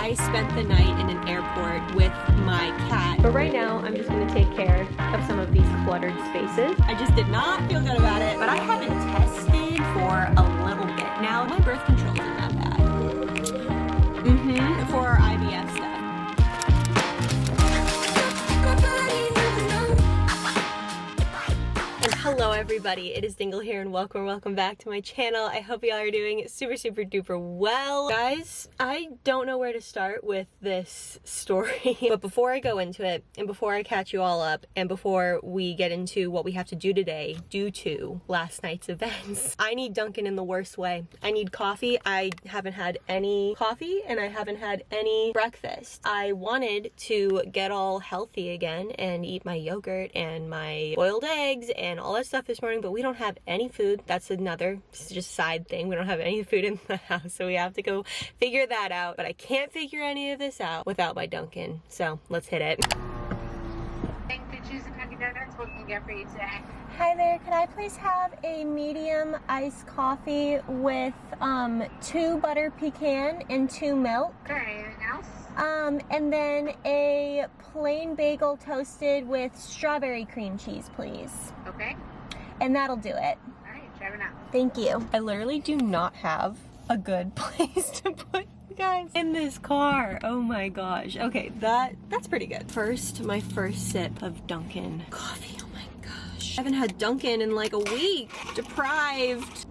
I spent the night in an airport with my cat. But right now, I'm just gonna take care of some of these cluttered spaces. I just did not feel good about it, but I haven't tested for a little bit now. My birth control isn't that bad. For our IVF stuff. Hello everybody, it is Dingle here and welcome back to my channel. I hope y'all are doing super duper well. Guys, I don't know where to start with this story, but before I go into it and before I catch you all up and before we get into what we have to do today due to last night's events, I need Dunkin' in the worst way. I need coffee. I haven't had any coffee and I haven't had any breakfast. I wanted to get all healthy again and eat my yogurt and my boiled eggs and all that stuff this morning, but we don't have any food. That's another just side thing. We don't have any food in the house, so we have to go figure that out. But I can't figure any of this out without my Dunkin', so let's hit it. Thank you for choosing Dunkin' Donuts. What can we get for you today? Hi there, could I please have a medium iced coffee with 2 butter pecan and 2 milk? Sure, anything else? And then a plain bagel toasted with strawberry cream cheese, please. Okay. And that'll do it. All right, try it out. Thank you. I literally do not have a good place to put you guys in this car. Oh my gosh. Okay, that's pretty good. First, my first sip of Dunkin' coffee. Oh my gosh. I haven't had Dunkin' in like a week. Deprived.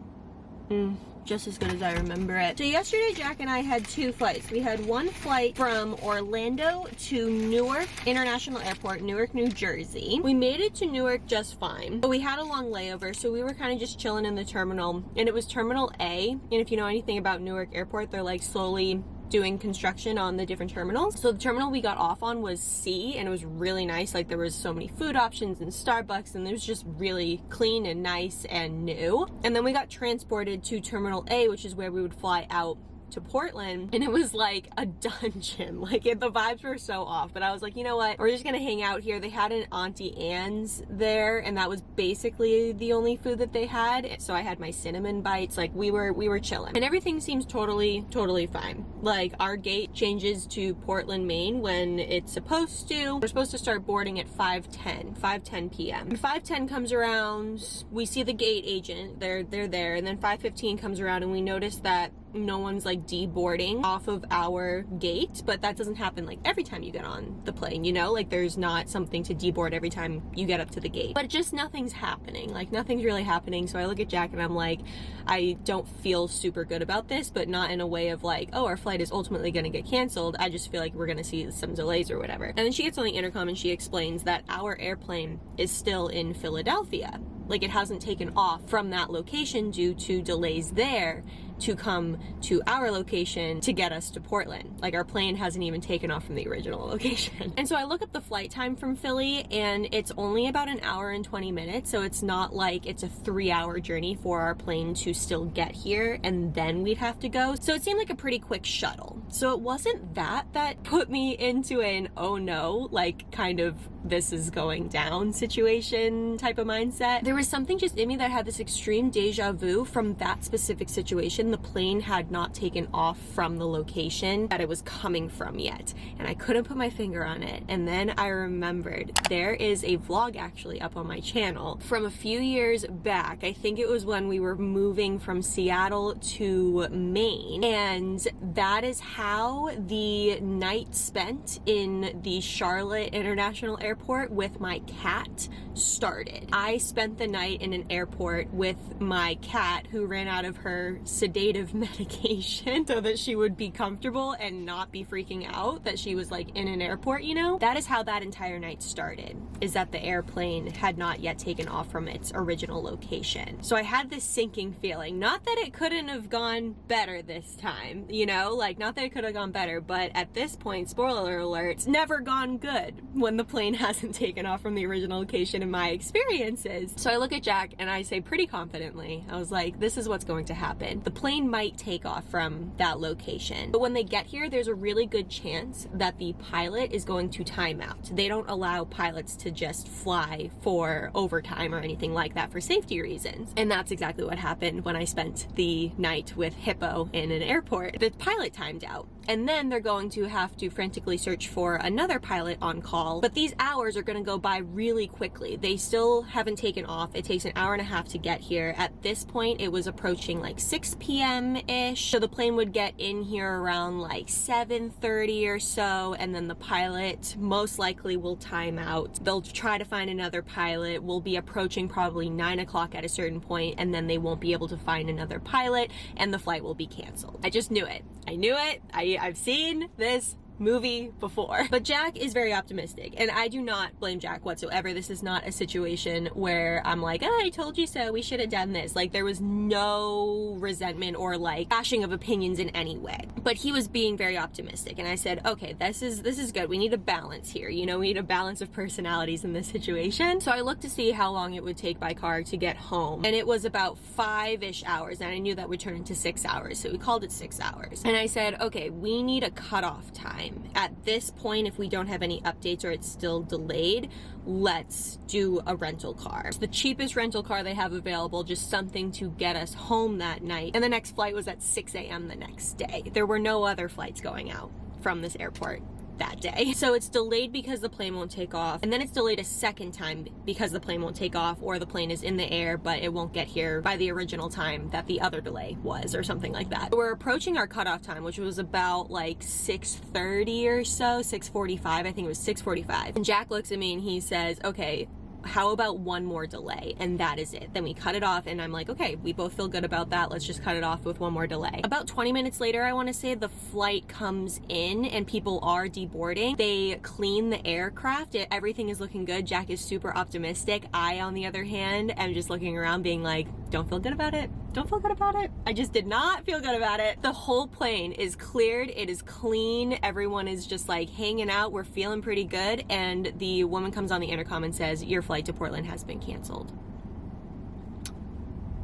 Just as good as I remember it. So yesterday, Jack and I had 2 flights. We had one flight from Orlando to Newark International Airport, Newark, New Jersey. We made it to Newark just fine, but we had a long layover, so we were kind of just chilling in the terminal, and it was Terminal A, and if you know anything about Newark Airport, they're like slowly doing construction on the different terminals. So the terminal we got off on was C, and it was really nice. Like there was so many food options and Starbucks, and it was just really clean and nice and new. And then we got transported to Terminal A, which is where we would fly out to Portland, and it was like a dungeon. Like the vibes were so off, but I was like, you know what, we're just gonna hang out here. They had an Auntie Anne's there, and that was basically the only food that they had. So I had my cinnamon bites. Like we were chilling, and everything seems totally fine. Like our gate changes to Portland, Maine when it's supposed to. We're supposed to start boarding at 5:10 p.m. When 5:10 comes around, we see the gate agent. They're there, and then 5:15 comes around, and we notice that no one's like deboarding off of our gate, but that doesn't happen like every time you get on the plane, you know, like there's not something to deboard every time you get up to the gate, but just nothing's happening. Like nothing's really happening. So I look at Jack and I'm like, I don't feel super good about this, but not in a way of like, oh, our flight is ultimately going to get canceled. I just feel like we're going to see some delays or whatever. And then she gets on the intercom and she explains that our airplane is still in Philadelphia. Like it hasn't taken off from that location due to delays there to come to our location to get us to Portland. Like our plane hasn't even taken off from the original location. And so I look up the flight time from Philly, and it's only about 1 hour and 20 minutes. So it's not like it's a 3-hour journey for our plane to still get here and then we'd have to go. So it seemed like a pretty quick shuttle. So it wasn't that put me into an, oh no, like kind of this is going down situation type of mindset. There was something just in me that had this extreme deja vu from that specific situation. The plane had not taken off from the location that it was coming from yet, and I couldn't put my finger on it. And then I remembered there is a vlog actually up on my channel from a few years back. I think it was when we were moving from Seattle to Maine, and that is how the night spent in the Charlotte International Airport with my cat started. I spent the night in an airport with my cat who ran out of her sedative medication so that she would be comfortable and not be freaking out that she was like in an airport, you know? That is how that entire night started, is that the airplane had not yet taken off from its original location. So I had this sinking feeling, not that it couldn't have gone better this time, you know? Like not that it could have gone better, but at this point, spoiler alert, it's never gone good when the plane hasn't taken off from the original location in my experiences. So I look at Jack and I say pretty confidently, I was like, this is what's going to happen. The plane might take off from that location, but when they get here, there's a really good chance that the pilot is going to time out. They don't allow pilots to just fly for overtime or anything like that for safety reasons. And that's exactly what happened when I spent the night with Hippo in an airport. The pilot timed out. and then they're going to have to frantically search for another pilot on call. But these hours are going to go by really quickly. They still haven't taken off. It takes an hour and a half to get here. At this point, it was approaching like 6 p.m.-ish. So the plane would get in here around like 7:30 or so, and then the pilot most likely will time out. They'll try to find another pilot. We'll be approaching probably 9 o'clock at a certain point, and then they won't be able to find another pilot, and the flight will be canceled. I just knew it. I knew it. I've seen this movie before. But Jack is very optimistic, and I do not blame Jack whatsoever. This is not a situation where I'm like, oh, I told you so, we should have done this. Like, there was no resentment or like bashing of opinions in any way. But he was being very optimistic, and I said, okay, this is good. We need a balance here. You know, we need a balance of personalities in this situation. So I looked to see how long it would take by car to get home, and it was about 5-ish hours, and I knew that would turn into 6 hours, so we called it 6 hours. And I said, okay, we need a cutoff time. At this point, if we don't have any updates or it's still delayed, let's do a rental car. It's the cheapest rental car they have available, just something to get us home that night. And the next flight was at 6 a.m. the next day. There were no other flights going out from this airport that day. So it's delayed because the plane won't take off, and then it's delayed a second time because the plane won't take off, or the plane is in the air but it won't get here by the original time that the other delay was, or something like that. We're approaching our cutoff time, which was about like 6:30 or so, 6:45. I think it was 6:45. And Jack looks at me and he says, okay, how about one more delay? And that is it. Then we cut it off, and I'm like, okay, we both feel good about that. Let's just cut it off with one more delay. About 20 minutes later, I want to say, the flight comes in and people are deboarding. They clean the aircraft. Everything is looking good. Jack is super optimistic. I, on the other hand, am just looking around being like, don't feel good about it. Don't feel good about it. I just did not feel good about it. The whole plane is cleared. It is clean. Everyone is just like hanging out. We're feeling pretty good. And the woman comes on the intercom and says, your flight to Portland has been canceled.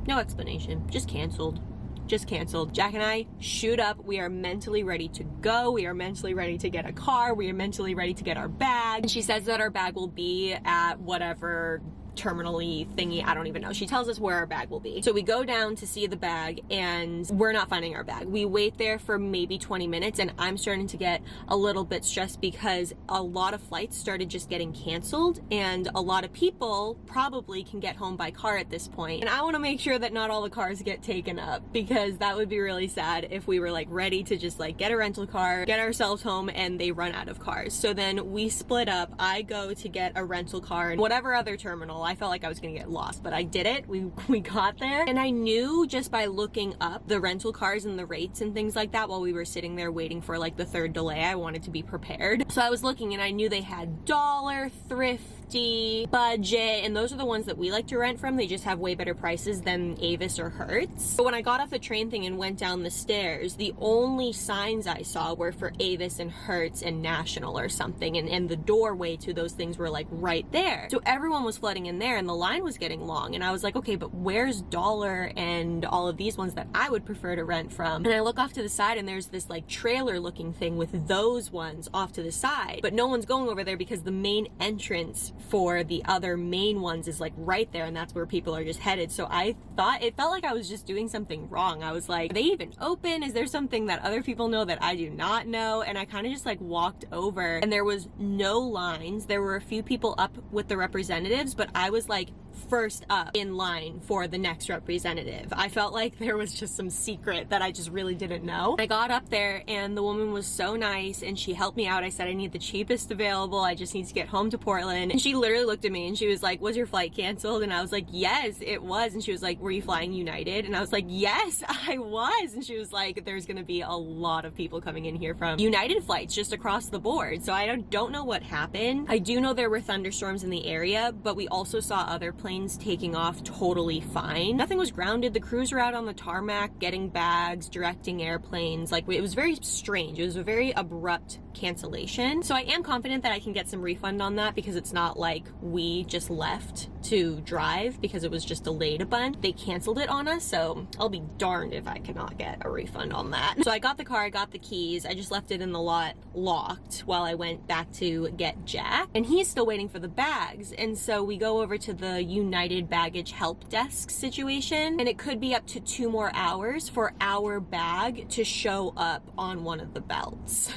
No explanation. Just canceled. Just canceled. Jack and I shoot up. We are mentally ready to go. We are mentally ready to get a car. We are mentally ready to get our bag. And she says that our bag will be at whatever terminal-y thingy, I don't even know. She tells us where our bag will be. So we go down to see the bag, and we're not finding our bag. We wait there for maybe 20 minutes, and I'm starting to get a little bit stressed because a lot of flights started just getting canceled, and a lot of people probably can get home by car at this point. And I want to make sure that not all the cars get taken up, because that would be really sad if we were like ready to just like get a rental car, get ourselves home, and they run out of cars. So then we split up. I go to get a rental car in whatever other terminal. I felt like I was gonna get lost, but I did it. We got there, and I knew just by looking up the rental cars and the rates and things like that while we were sitting there waiting for like the third delay, I wanted to be prepared. So I was looking, and I knew they had dollar, thrifty, budget, and those are the ones that we like to rent from. They just have way better prices than Avis or Hertz. But when I got off the train thing and went down the stairs, the only signs I saw were for Avis and Hertz and National or something, and the doorway to those things were like right there. So everyone was flooding in there, and the line was getting long, and I was like, okay, but where's Dollar and all of these ones that I would prefer to rent from? And I look off to the side, and there's this like trailer looking thing with those ones off to the side, but no one's going over there because the main entrance for the other main ones is like right there, and that's where people are just headed. So I thought, it felt like I was just doing something wrong. I was like, are they even open? Is there something that other people know that I do not know? And I kind of just like walked over, and there was no lines. There were a few people up with the representatives, but I was like first up in line for the next representative. I felt like there was just some secret that I just really didn't know. I got up there, and the woman was so nice, and she helped me out. I said I need the cheapest available. I just need to get home to Portland. And she literally looked at me and she was like, was your flight canceled? And I was like, yes, it was. And she was like, were you flying United? And I was like, yes, I was. And she was like, there's gonna be a lot of people coming in here from United flights just across the board. So I don't know what happened. I do know there were thunderstorms in the area, but we also saw other planes taking off totally fine. Nothing was grounded. The crews were out on the tarmac getting bags, directing airplanes. Like, it was very strange. It was a very abrupt cancellation. So I am confident that I can get some refund on that, because it's not like we just left to drive because it was just delayed a bunch. They canceled it on us, so I'll be darned if I cannot get a refund on that. So I got the car, I got the keys, I just left it in the lot locked while I went back to get Jack, and he's still waiting for the bags. And so we go over to the United Baggage Help Desk situation, and it could be up to 2 more hours for our bag to show up on one of the belts.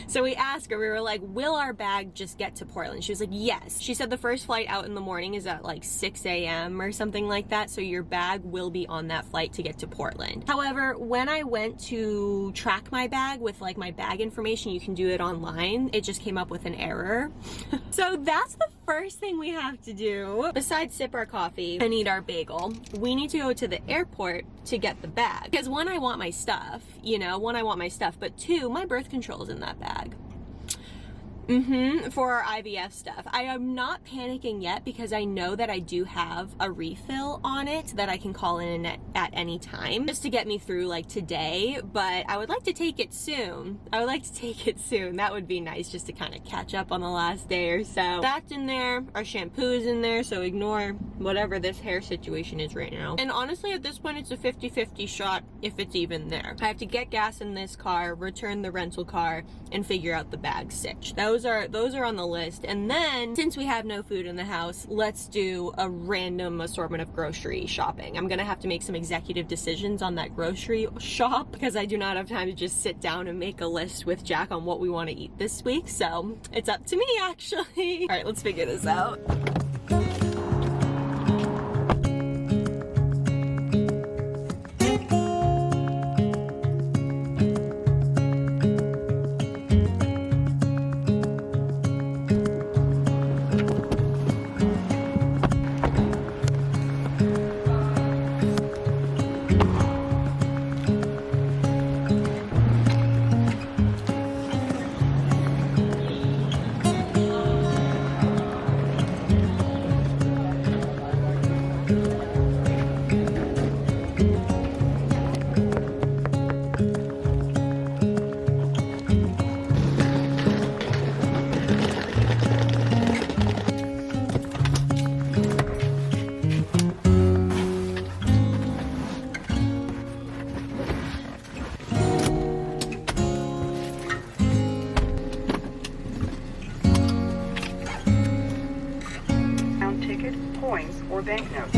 So we asked her, we were like, will our bag just get to Portland? She was like, yes. She said the first flight out in the morning is at like 6 a.m. or something like that, so your bag will be on that flight to get to Portland. However, when I went to track my bag with like my bag information, you can do it online, it just came up with an error. So that's the first thing we have to do. Besides sip our coffee and eat our bagel, we need to go to the airport to get the bag. Because one, I want my stuff, you know, but two, my birth control's in that bag. For our IVF stuff. I am not panicking yet because I know that I do have a refill on it that I can call in at any time just to get me through like today, but I would like to take it soon. That would be nice just to kind of catch up on the last day or so. That's in there. Our shampoo is in there, so ignore whatever this hair situation is right now. And honestly, at this point, it's a 50-50 shot if it's even there. I have to get gas in this car, return the rental car, and figure out the bag stitch. Those are on the list. And then, since we have no food in the house, let's do a random assortment of grocery shopping. I'm gonna have to make some executive decisions on that grocery shop because I do not have time to just sit down and make a list with Jack on what we want to eat this week. So it's up to me, actually. All right, let's figure this out. Coins or banknotes.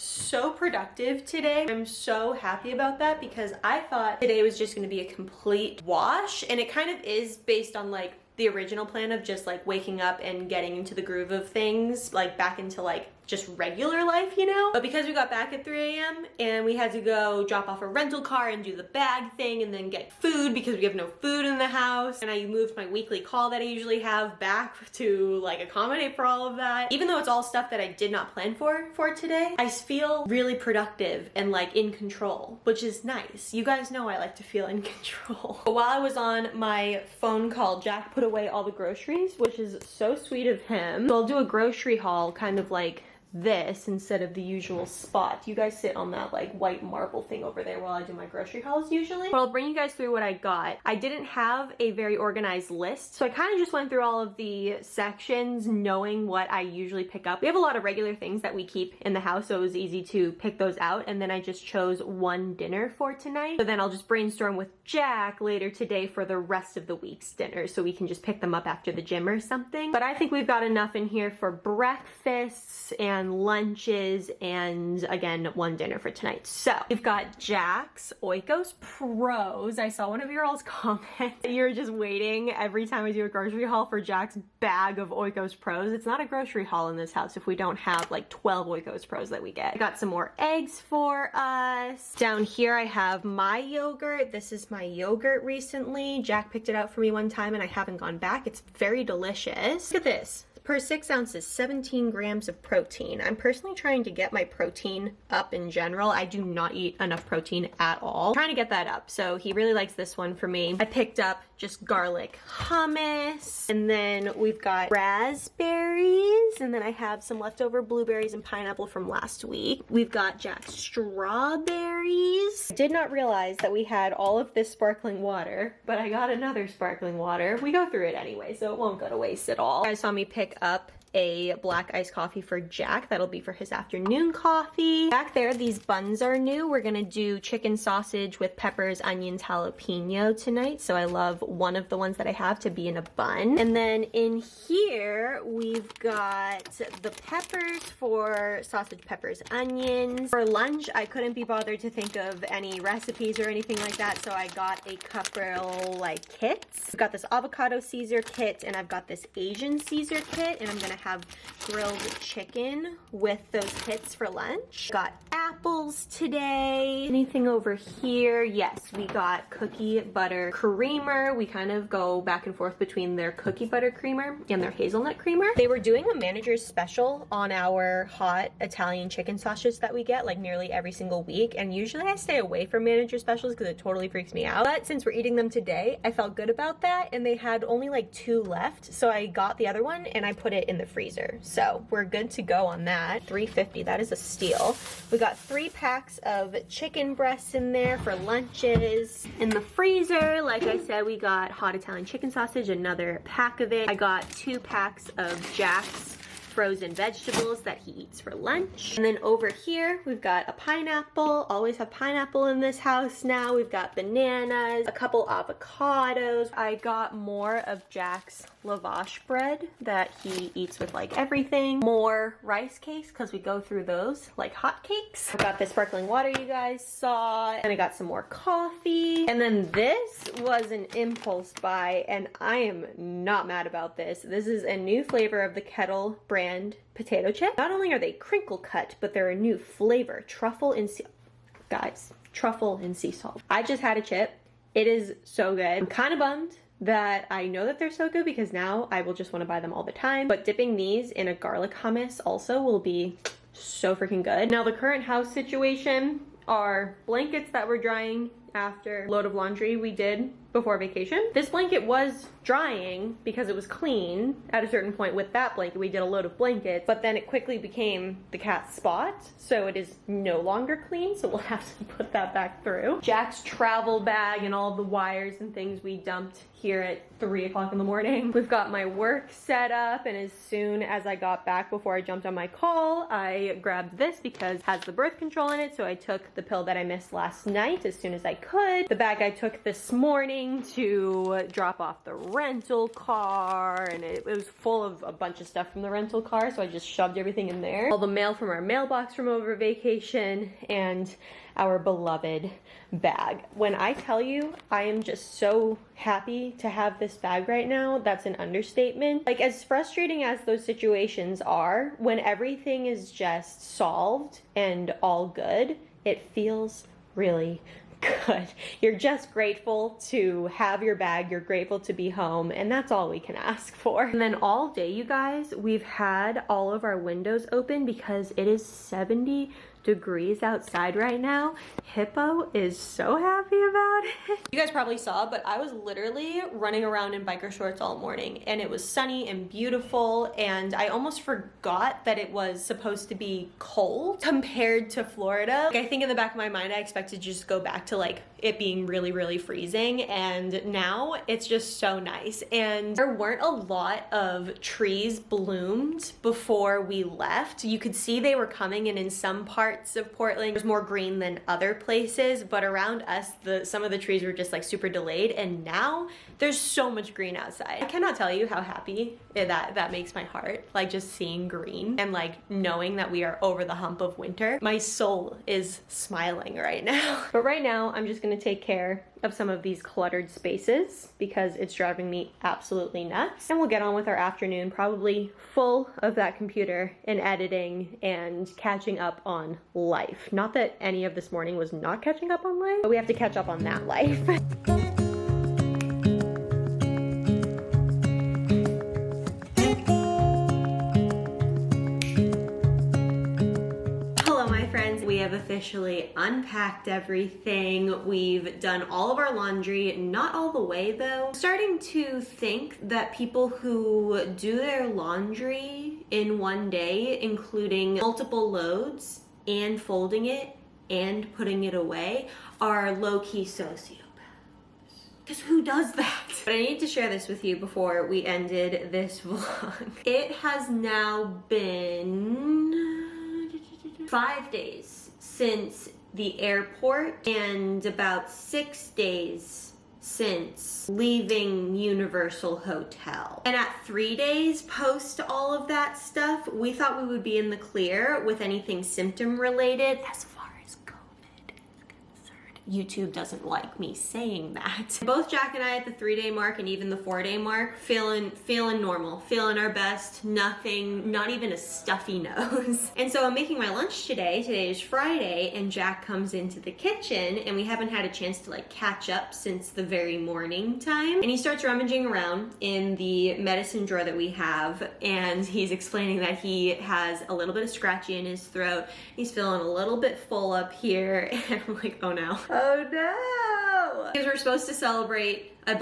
So productive today. I'm so happy about that because I thought today was just going to be a complete wash, and it kind of is based on like the original plan of just like waking up and getting into the groove of things, like back into like just regular life, you know? But because we got back at 3 a.m. and we had to go drop off a rental car and do the bag thing and then get food because we have no food in the house, and I moved my weekly call that I usually have back to like accommodate for all of that. Even though it's all stuff that I did not plan for today, I feel really productive and like in control, which is nice. You guys know I like to feel in control. But while I was on my phone call, Jack put away all the groceries, which is so sweet of him. So I'll do a grocery haul kind of like this instead of the usual spot. You guys sit on that like white marble thing over there while I do my grocery hauls usually. But I'll bring you guys through what I got. I didn't have a very organized list, so I kind of just went through all of the sections knowing what I usually pick up. We have a lot of regular things that we keep in the house, so it was easy to pick those out, and then I just chose one dinner for tonight. So then I'll just brainstorm with Jack later today for the rest of the week's dinners, so we can just pick them up after the gym or something. But I think we've got enough in here for breakfasts and and lunches, and again, one dinner for tonight. So we've got Jack's Oikos Pros. I saw one of your all's comment. You're just waiting every time I do a grocery haul for Jack's bag of Oikos Pros. It's not a grocery haul in this house if we don't have like 12 Oikos Pros that we get. I got some more eggs for us. Down here I have my yogurt. This is my yogurt recently. Jack picked it out for me one time and I haven't gone back. It's very delicious. Look at this. Per 6 ounces, 17 grams of protein. I'm personally trying to get my protein up in general. I do not eat enough protein at all. I'm trying to get that up. So he really likes this one for me. I picked up just garlic hummus. And then we've got raspberries. And then I have some leftover blueberries and pineapple from last week. We've got Jack's strawberries. I did not realize that we had all of this sparkling water, but I got another sparkling water. We go through it anyway, so it won't go to waste at all. You guys saw me pick up a black iced coffee for Jack. That'll be for his afternoon coffee. Back there, these buns are new. We're gonna do chicken sausage with peppers, onions, jalapeno tonight. So I love one of the ones that I have to be in a bun. And then in here, we've got the peppers for sausage, peppers, onions. For lunch, I couldn't be bothered to think of any recipes or anything like that. So I got a couple like kits. I've got this avocado Caesar kit and I've got this Asian Caesar kit, and I'm gonna have grilled chicken with those kits for lunch. Got apples today. Anything over here? Yes, we got cookie butter creamer. We kind of go back and forth between their cookie butter creamer and their hazelnut creamer. They were doing a manager's special on our hot Italian chicken sausages that we get like nearly every single week, and usually I stay away from manager specials because it totally freaks me out. But since we're eating them today, I felt good about that, and they had only like 2 left, so I got the other one and I put it in the freezer. So we're good to go on that. $3.50, that is a steal. We got 3 packs of chicken breasts in there for lunches. In the freezer, like I said, we got hot Italian chicken sausage, another pack of it. I got 2 packs of Jack's frozen vegetables that he eats for lunch. And then over here, we've got a pineapple. Always have pineapple in this house now. We've got bananas, a couple avocados. I got more of Jack's lavash bread that he eats with like everything. More rice cakes because we go through those like hotcakes. I got the sparkling water you guys saw, and I got some more coffee. And then this was an impulse buy, and I am not mad about this. This is a new flavor of the Kettle brand potato chip. Not only are they crinkle cut, but they're a new flavor. Truffle and truffle and sea salt. I just had a chip. It is so good. I'm kind of bummed that I know that they're so good because now I will just want to buy them all the time. But dipping these in a garlic hummus also will be so freaking good. Now the current house situation are blankets that were drying after a load of laundry we did before vacation. This blanket was drying because it was clean at a certain point. With that blanket, we did a load of blankets, but then it quickly became the cat's spot, so it is no longer clean, so we'll have to put that back through. Jack's travel bag and all the wires and things we dumped here at 3 o'clock in the morning. We've got my work set up, and as soon as I got back before I jumped on my call, I grabbed this because it has the birth control in it, so I took the pill that I missed last night as soon as I could. The bag I took this morning to drop off the rental car, and it was full of a bunch of stuff from the rental car, so I just shoved everything in there. All the mail from our mailbox from over vacation, and our beloved bag. When I tell you I am just so happy to have this bag right now, that's an understatement. Like, as frustrating as those situations are, when everything is just solved and all good, it feels really good. You're just grateful to have your bag, you're grateful to be home, and that's all we can ask for. And then all day, you guys, we've had all of our windows open because it is 70 degrees outside right now. Hippo is so happy about it. You guys probably saw, but I was literally running around in biker shorts all morning, and it was sunny and beautiful, and I almost forgot that it was supposed to be cold compared to Florida. Like, I think in the back of my mind, I expected to just go back to like it being really, really freezing, and now it's just so nice. And there weren't a lot of trees bloomed before we left. You could see they were coming, and in some parts parts of Portland, there's more green than other places, but around us, some of the trees were just like super delayed, and now there's so much green outside. I cannot tell you how happy that makes my heart, like just seeing green and like knowing that we are over the hump of winter. My soul is smiling right now. But right now, I'm just gonna take care of some of these cluttered spaces because it's driving me absolutely nuts. And we'll get on with our afternoon, probably full of that computer and editing and catching up on life. Not that any of this morning was not catching up on life, but we have to catch up on that life. We have officially unpacked everything. We've done all of our laundry, not all the way though. I'm starting to think that people who do their laundry in one day, including multiple loads and folding it and putting it away, are low-key sociopaths. Because who does that? But I need to share this with you before we ended this vlog. It has now been 5 days since the airport and about 6 days since leaving Universal Hotel. And at 3 days post all of that stuff, we thought we would be in the clear with anything symptom related. As far as COVID is concerned, YouTube doesn't like me saying that. Both Jack and I at the 3-day mark and even the 4-day mark, feeling normal, feeling our best, nothing, not even a stuffy nose. And so I'm making my lunch today. Today is Friday, and Jack comes into the kitchen and we haven't had a chance to like catch up since the very morning time. And he starts rummaging around in the medicine drawer that we have, and he's explaining that he has a little bit of scratchy in his throat. He's feeling a little bit full up here, and I'm like, oh no. Oh no! Because we're supposed to celebrate a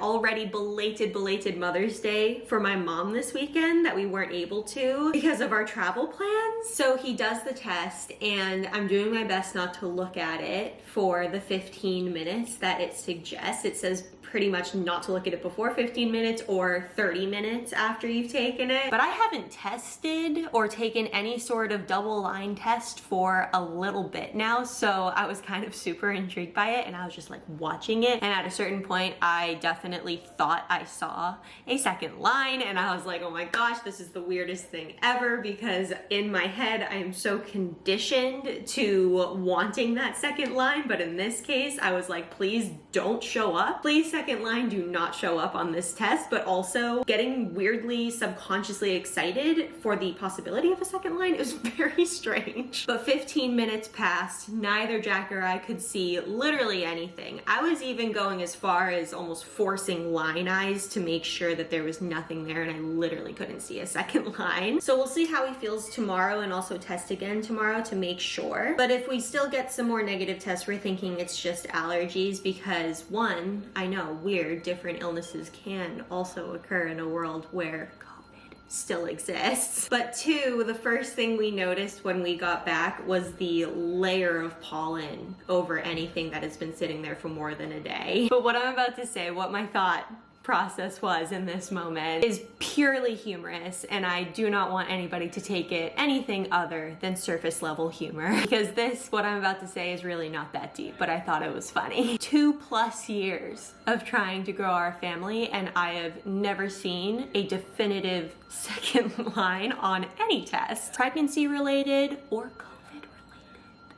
already belated Mother's Day for my mom this weekend that we weren't able to because of our travel plans. So he does the test, and I'm doing my best not to look at it for the 15 minutes that it suggests. It says pretty much not to look at it before 15 minutes or 30 minutes after you've taken it. But I haven't tested or taken any sort of double line test for a little bit now, so I was kind of super intrigued by it, and I was just like watching it, and at a certain point I definitely thought I saw a second line, and I was like, oh my gosh, this is the weirdest thing ever, because in my head I am so conditioned to wanting that second line, but in this case I was like, please don't show up. Please, second line, do not show up on this test. But also getting weirdly subconsciously excited for the possibility of a second line is very strange. But 15 minutes passed, neither Jack or I could see literally anything. I was even going as far as almost forcing line eyes to make sure that there was nothing there, and I literally couldn't see a second line. So we'll see how he feels tomorrow, and also test again tomorrow to make sure. But if we still get some more negative tests, we're thinking it's just allergies, because one, I know, weird, different illnesses can also occur in a world where COVID still exists. But two, the first thing we noticed when we got back was the layer of pollen over anything that has been sitting there for more than a day. But what I'm about to say, what my thought process was in this moment, is purely humorous, and I do not want anybody to take it anything other than surface level humor, because this, what I'm about to say, is really not that deep, but I thought it was funny. 2+ years of trying to grow our family, and I have never seen a definitive second line on any test, pregnancy related or COVID related.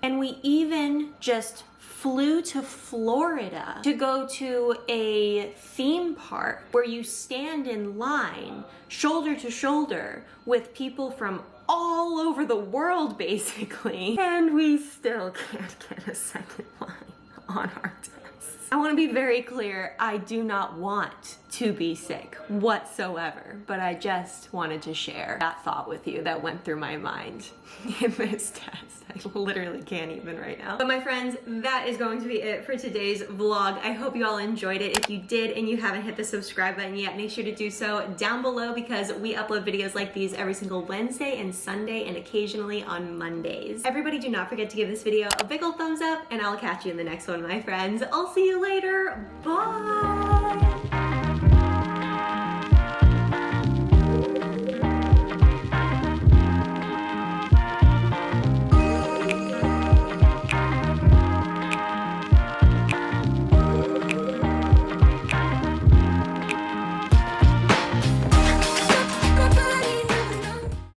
And we even just flew to Florida to go to a theme park where you stand in line shoulder to shoulder with people from all over the world, basically, and we still can't get a second line on our tests. I want to be very clear, I do not want to be sick whatsoever, but I just wanted to share that thought with you that went through my mind in this test. I literally can't even right now. But my friends, that is going to be it for today's vlog. I hope you all enjoyed it. If you did and you haven't hit the subscribe button yet, make sure to do so down below, because we upload videos like these every single Wednesday and Sunday, and occasionally on Mondays. Everybody, do not forget to give this video a big old thumbs up, and I'll catch you in the next one, my friends. I'll see you later. Bye!